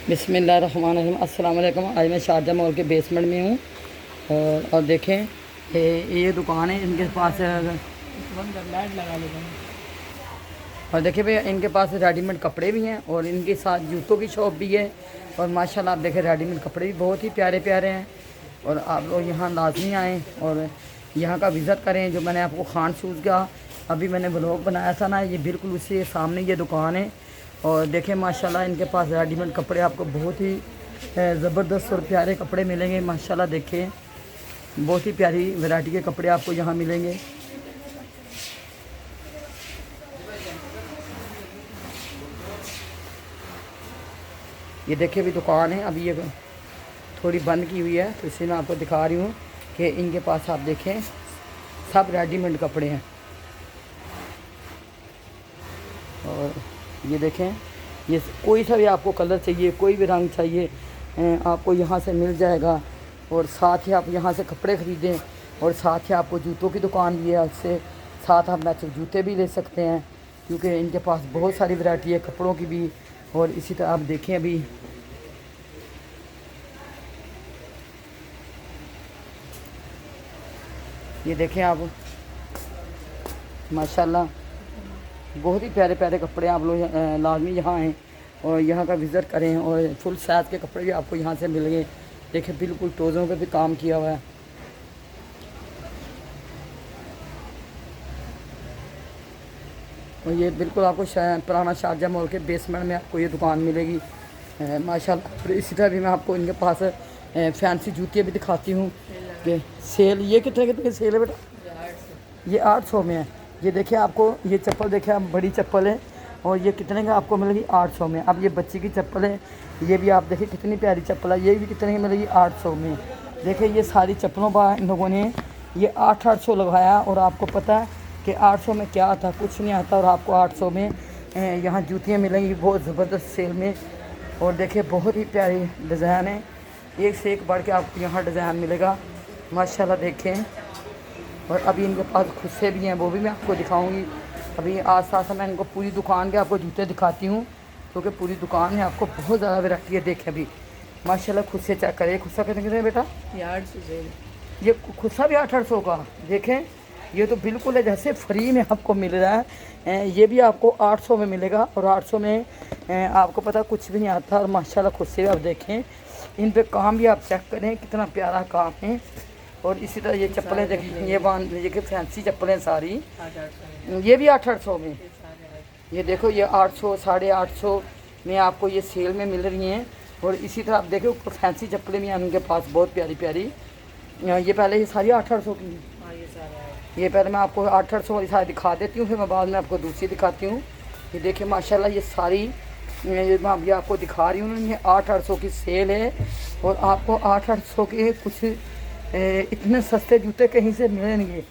बिस्मिल्लाहिर्रहमानिर्रहीम। अस्सलाम वालेकुम। आज मैं शारजा मॉल के बेसमेंट में हूँ और देखें ये दुकान है इनके पास। और देखिए भैया इनके पास रेडीमेड कपड़े भी हैं और इनके साथ जूतों की शॉप भी है। और माशाल्लाह आप देखें रेडीमेड कपड़े भी बहुत ही प्यारे प्यारे हैं। और आप लोग यहाँ लाजमी आएँ और यहाँ का विज़िट करें। जो मैंने आपको खान शूज़ का अभी मैंने व्लॉग बनाया था ना, ये बिल्कुल उसके सामने ये दुकान है। और देखें माशाल्लाह इनके पास रेडीमेड कपड़े आपको बहुत ही ज़बरदस्त और प्यारे कपड़े मिलेंगे। माशाल्लाह देखें बहुत ही प्यारी वैरायटी के कपड़े आपको यहाँ मिलेंगे। ये देखिए अभी दुकान है, अभी ये थोड़ी बंद की हुई है तो इसलिए मैं आपको दिखा रही हूँ कि इनके पास आप देखें सब रेडीमेड कपड़े हैं। और ये देखें ये कोई सा भी आपको कलर चाहिए, कोई भी रंग चाहिए आपको यहाँ से मिल जाएगा। और साथ ही आप यहाँ से कपड़े ख़रीदें और साथ ही आपको जूतों की दुकान भी है, उससे साथ आप मैच जूते भी ले सकते हैं क्योंकि इनके पास बहुत सारी वैरायटी है कपड़ों की भी। और इसी तरह आप देखें अभी ये देखें आप माशाल्लाह बहुत ही प्यारे प्यारे कपड़े आप लोग लाजमी यहाँ आएँ और यहाँ का विज़िट करें। और फुल साइज़ के कपड़े भी आपको यहाँ से मिलेंगे। देखिए बिल्कुल टोज़ों पे भी काम किया हुआ है। और ये बिल्कुल आपको पुराना शारजा मॉल के बेसमेंट में आपको ये दुकान मिलेगी माशाल्लाह। और इसी तरह भी मैं आपको इनके पास फैंसी जूतियाँ भी दिखाती हूँ कि सेल ये कितने कितने सेल है बेटा? ये 800 में है। ये देखिए आपको ये चप्पल देखिए आप बड़ी चप्पल है और ये कितने का आपको मिलेगी? 800 में। अब ये बच्ची की चप्पल है, ये भी आप देखिए कितनी प्यारी चप्पल है, ये भी कितने की मिलेगी? 800 में। देखिए ये सारी चप्पलों पर इन लोगों ने ये 800 लगाया और आपको पता है कि 800 में क्या आता? कुछ नहीं आता। और आपको 800 में यहाँ जूतियाँ मिलेंगी बहुत ज़बरदस्त सेल में। और देखिए बहुत ही प्यारी डिज़ाइन है, एक से एक बढ़ के आपको यहाँ डिज़ाइन मिलेगा माशाल्लाह। देखें और अभी इनके पास खुद से भी हैं, वो भी मैं आपको दिखाऊंगी। अभी आज साथ मैं इनको पूरी दुकान के आपको जूते दिखाती हूँ क्योंकि पूरी दुकान में आपको बहुत ज़्यादा वैरायटी है। देखें अभी माशाल्लाह खुद से चेक करें। खुद सा कितने कितने बेटा? ये 800 से। ये खुद सा भी 800 का। देखें ये तो बिल्कुल है जैसे फ्री में आपको मिल रहा है। ये भी आपको 800 में मिलेगा और 800 में आपको पता कुछ भी नहीं आता। और माशाल्लाह खुद से भी आप देखें, इन पे काम भी आप चेक करें कितना प्यारा काम है। और इसी तरह ये चप्पलें देखें, ये बांध लीजिए कि फैंसी चप्पलें सारी, ये भी 800 में। ये देखो ये 800 850 में आपको ये सेल में मिल रही हैं। और इसी तरह आप देखें ऊपर फैंसी चप्पलें भी हैं उनके पास बहुत प्यारी प्यारी। ये पहले ये सारी 800 की हैं। ये पहले मैं आपको 800 वाली सारी दिखा देती हूँ, फिर मैं बाद में आपको दूसरी दिखाती हूँ। ये देखिए माशाल्लाह ये सारी ये मैं अभी आपको दिखा रही हूँ, ये 800 की सेल है। और आपको 800 के कुछ इतने सस्ते जूते कहीं से मिलेंगे।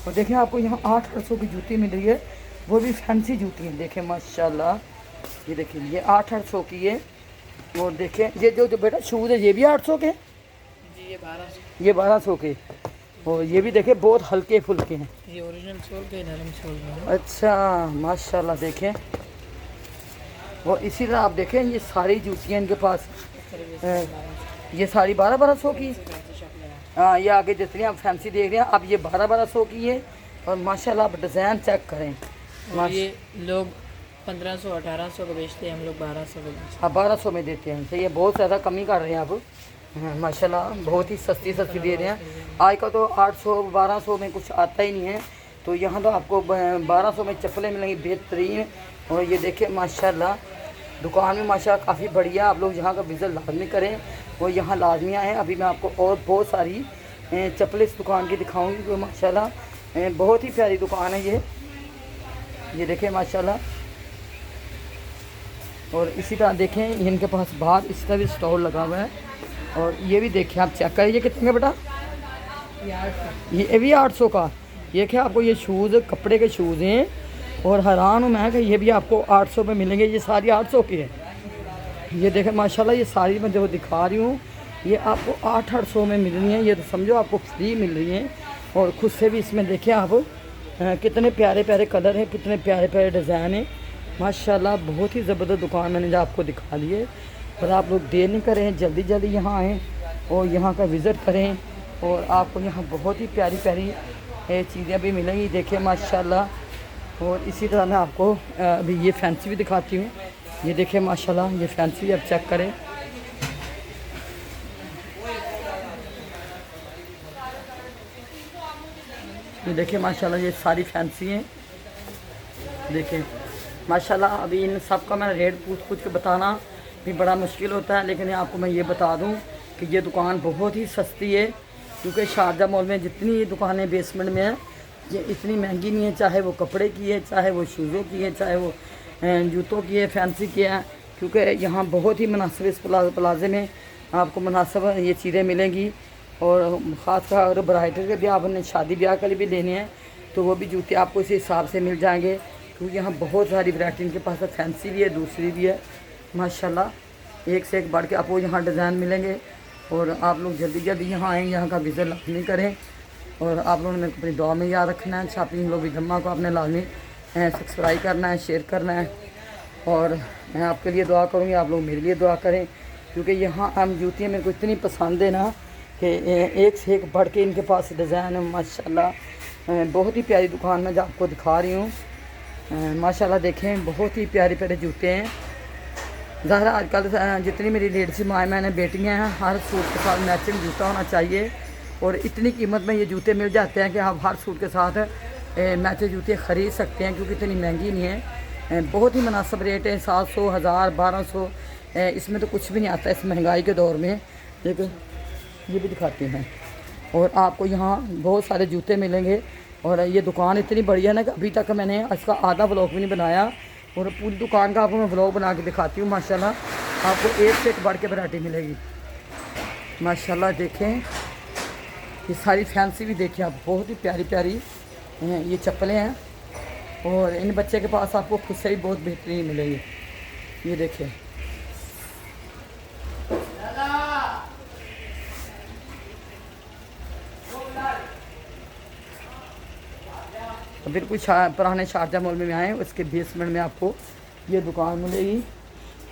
और देखिए आपको यहाँ 800 की जूती मिल रही है, वो भी फैंसी जूती है। देखें माशाल्लाह ये देखिए ये 800 की है। और देखें ये जो बेटा शूज़ है ये भी 800 के जी, ये 1200 के। और ये भी देखें बहुत हल्के फुल्के हैं, ये ओरिजिनल सोल के नरम सोल में। अच्छा माशाल्लाह देखें। और इसी तरह आप देखें ये सारी जूतियाँ इनके पास ये सारी 1200 की। हाँ ये आगे जितनी आप फैंसी देख रहे हैं अब ये 1200 की है। और माशाल्लाह आप डिज़ाइन चेक करें। ये लोग 1500 1800 को बेचते हैं, हम लोग 1200 को बेचते हैं। हाँ 1200 में देते हैं। सही है, बहुत ज़्यादा कमी कर रहे हैं आप। माशाल्लाह बहुत ही सस्ती सस्ती दे रहे हैं। आज का तो 800 1200 में कुछ आता ही नहीं है, तो यहाँ तो आपको 1200 में चप्पलें मिलेंगी बेहतरीन। और ये देखें माशाल्लाह दुकान में माशाल्लाह काफ़ी बढ़िया। आप लोग यहाँ का विज़िट लाजमी करें और यहाँ लाजमी आए। अभी मैं आपको और बहुत सारी चप्पलें इस दुकान की दिखाऊंगी जो माशाल्लाह बहुत ही प्यारी दुकान है ये देखें माशाल्लाह। और इसी तरह देखें इनके पास बाहर इस तरह भी स्टॉल लगा हुआ है। और ये भी देखें आप चेक करें, ये कितने का बेटा? ये भी 800 का। ये क्या आपको ये शूज़ कपड़े के शूज़ हैं और हैरान हूँ मैं कि ये भी आपको 800 में मिलेंगे। ये सारी 800 की है। ये देखें माशाल्लाह ये सारी मैं जो दिखा रही हूँ ये आपको 800 में मिल रही हैं। ये तो समझो आपको फ्री मिल रही हैं। और खुद से भी इसमें देखें आप कितने प्यारे प्यारे कलर हैं, कितने प्यारे प्यारे डिज़ाइन हैं माशाल्लाह। बहुत ही ज़बरदस्त दुकान मैंने जो आपको दिखा दी है। पर आप लोग देर नहीं करें, जल्दी जल्दी यहाँ आएँ और यहाँ का विज़िट करें। और आपको यहाँ बहुत ही प्यारी प्यारी चीज़ें भी मिलेंगी, देखिए माशाल्लाह। और इसी तरह मैं आपको अभी ये फैंसी भी दिखाती हूँ। ये देखिए माशाल्लाह, ये फैंसी आप चेक करें। ये देखिए माशाल्लाह, ये सारी फैंसी हैं। देखिए माशाल्लाह, अभी इन सब का मैं रेट पूछ के बताना भी बड़ा मुश्किल होता है, लेकिन आपको मैं ये बता दूं कि ये दुकान बहुत ही सस्ती है। क्योंकि शारजा मॉल में जितनी ये दुकानें बेसमेंट में हैं, ये इतनी महंगी नहीं है। चाहे वो कपड़े की है, चाहे वो शूज़ों की है, चाहे वो जूतों की है, फैंसी की है। क्योंकि यहाँ बहुत ही मुनासिब इस प्लाजे में आपको मुनासिब ये चीज़ें मिलेंगी। और ख़ासकर अगर ब्राइडल के भी आपने शादी ब्याह के लिए भी लेने हैं तो वो भी जूते आपको इसी हिसाब से मिल जाएंगे। क्योंकि यहाँ बहुत सारी वैरायटी इनके पास फैंसी भी है, दूसरी भी है माशाल्लाह। एक से एक बढ़ के आपको यहाँ डिज़ाइन मिलेंगे। और आप लोग जल्दी जल्दी यहाँ आएँ, यहाँ का विज़िट लाजमी करें। और आप लोगों ने मेरे को अपनी दुआ में याद रखना है। शॉपिंग लोग जम्मा को आपने लाजमी सब्सक्राइब करना है, शेयर करना है। और मैं आपके लिए दुआ करूँगी, आप लोग मेरे लिए दुआ करें। क्योंकि यहाँ हम जूतियाँ मेरे को इतनी पसंद है ना कि एक से एक बढ़ के इनके पास डिज़ाइन है माशाल्लाह। बहुत ही प्यारी दुकान मैं जो आपको दिखा रही हूँ माशाल्लाह। देखें बहुत ही प्यारे प्यारे जूते हैं। ज़ाहिर आजकल जितनी मेरी लेडीज़ माएँ मैंने बेटियाँ हैं, हर सूट के साथ मैचिंग जूता होना चाहिए। और इतनी कीमत में ये जूते मिल जाते हैं कि आप हर सूट के साथ मैचिंग जूते ख़रीद सकते हैं। क्योंकि इतनी महंगी नहीं है, बहुत ही मुनासिब रेट है। 700, 1000, 1200 इसमें तो कुछ भी नहीं आता इस महंगाई के दौर में। लेकिन ये भी दिखाती हैं। और आपको यहाँ बहुत सारे जूते मिलेंगे। और ये दुकान इतनी बढ़िया है ना कि अभी तक मैंने इसका आधा व्लॉग भी नहीं बनाया। और पूरी दुकान का आपको मैं व्लॉग बना के दिखाती हूँ माशाल्लाह। आपको एक से एक बढ़ के वैरायटी मिलेगी माशाल्लाह। देखें ये सारी फैंसी भी देखिए आप, बहुत ही प्यारी प्यारी ये चप्पलें हैं। और इन बच्चे के पास आपको खुद से भी बहुत बेहतरीन मिलेगी। ये देखिए बिल्कुल पुराने शारजा मॉल में आए, उसके बेसमेंट में आपको ये दुकान मिलेगी।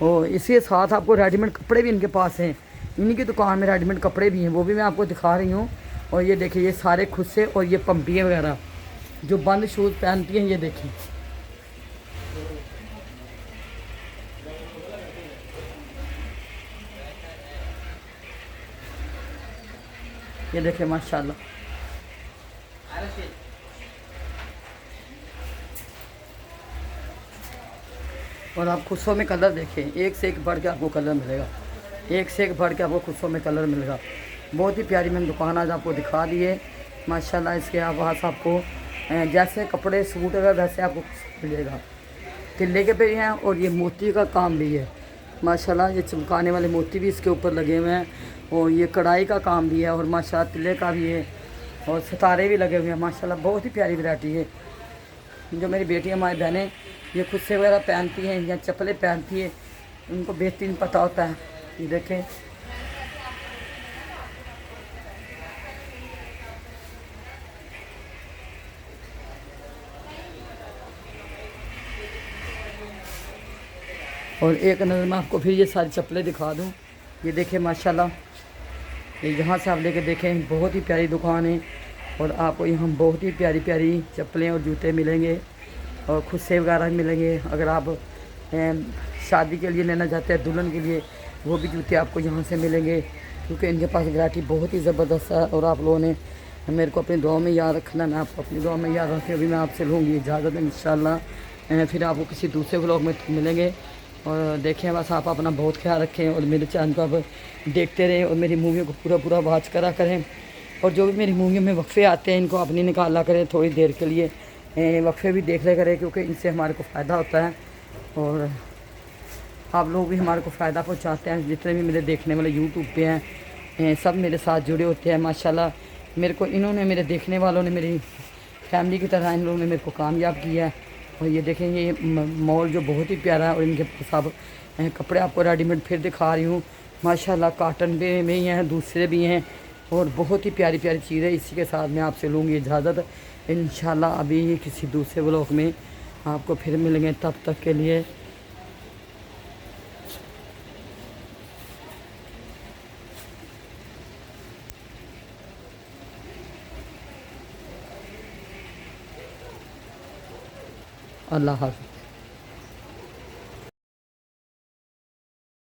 और इसके साथ आपको रेडीमेड कपड़े भी इनके पास हैं। इन्हीं की दुकान में रेडीमेड कपड़े भी हैं, वो भी मैं आपको दिखा रही हूँ। और ये देखिए ये सारे खुद से, और ये पंपियाँ वगैरह जो बंद शूज़ पहनती हैं, ये देखिए ये देखिए माशाल्लाह। और आप खुशों में कलर देखें, एक से एक बढ़ के आपको कलर मिलेगा, एक से एक बढ़ के आपको खुशों में कलर मिलेगा। बहुत ही प्यारी मैंने दुकान आज आपको दिखा दी है माशाल्लाह। इसके पास आपको जैसे कपड़े सूट है वैसे आपको मिलेगा। तिल्ले के पे हैं और ये मोती का काम भी है माशाल्लाह। ये चमकाने वाले मोती भी इसके ऊपर लगे हुए हैं। और ये कढ़ाई का काम भी है और माशाल्लाह तिल्ले का भी है। और सितारे भी लगे हुए हैं माशाल्लाह। बहुत ही प्यारी वैरायटी है। जो मेरी बेटियाँ हमारी बहनें ये खुद से वगैरह पहनती हैं या चप्पलें पहनती है, उनको बेहतरीन पता होता है। ये देखें और एक नज़र में आपको फिर ये सारी चप्पलें दिखा दूँ। ये देखें माशाल्लाह, ये यहाँ से आप लेके देखें, बहुत ही प्यारी दुकान है। और आपको यहाँ बहुत ही प्यारी प्यारी चप्पलें और जूते मिलेंगे और खुद से वगैरह मिलेंगे। अगर आप शादी के लिए लेना चाहते हैं, दुल्हन के लिए, वो भी जूते आपको यहाँ से मिलेंगे। क्योंकि इनके पास वैरायटी बहुत ही ज़बरदस्त है। और आप लोगों ने मेरे को अपनी दुआ में याद रखना, मैं आपको अपनी दुआ में याद रखें। अभी मैं आपसे लूँगी इजाज़त इंशाल्लाह। फिर आपको किसी दूसरे व्लॉग में मिलेंगे। और देखें बस आप अपना बहुत ख्याल रखें और मेरे चैनल को आप देखते रहें और मेरी मूवियों को पूरा पूरा वॉच करा करें। और जो भी मेरी मूवियों में वक्फे आते हैं इनको अपनी निकाला करें थोड़ी देर के लिए, वक्फे भी देख ले करें। क्योंकि इनसे हमारे को फ़ायदा होता है और आप लोग भी हमारे को फ़ायदा पहुंचाते हैं। जितने भी मेरे देखने वाले यूट्यूब पे हैं सब मेरे साथ जुड़े होते हैं माशाल्लाह। मेरे को इन्होंने, मेरे देखने वालों ने, मेरी फैमिली की तरह इन लोगों ने मेरे को कामयाब किया है। और ये देखें ये मॉल जो बहुत ही प्यारा है। और इनके सब कपड़े आपको रेडीमेड फिर दिखा रही हूँ माशाल्लाह। काटन में ही हैं, दूसरे भी हैं और बहुत ही प्यारी प्यारी चीज़ें। इसी के साथ मैं आपसे लूँगी इजाज़त इंशाल्लाह। अभी किसी दूसरे व्लॉग में आपको फिर मिलेंगे, तब तक के लिए अल्लाह हाफ़िज़।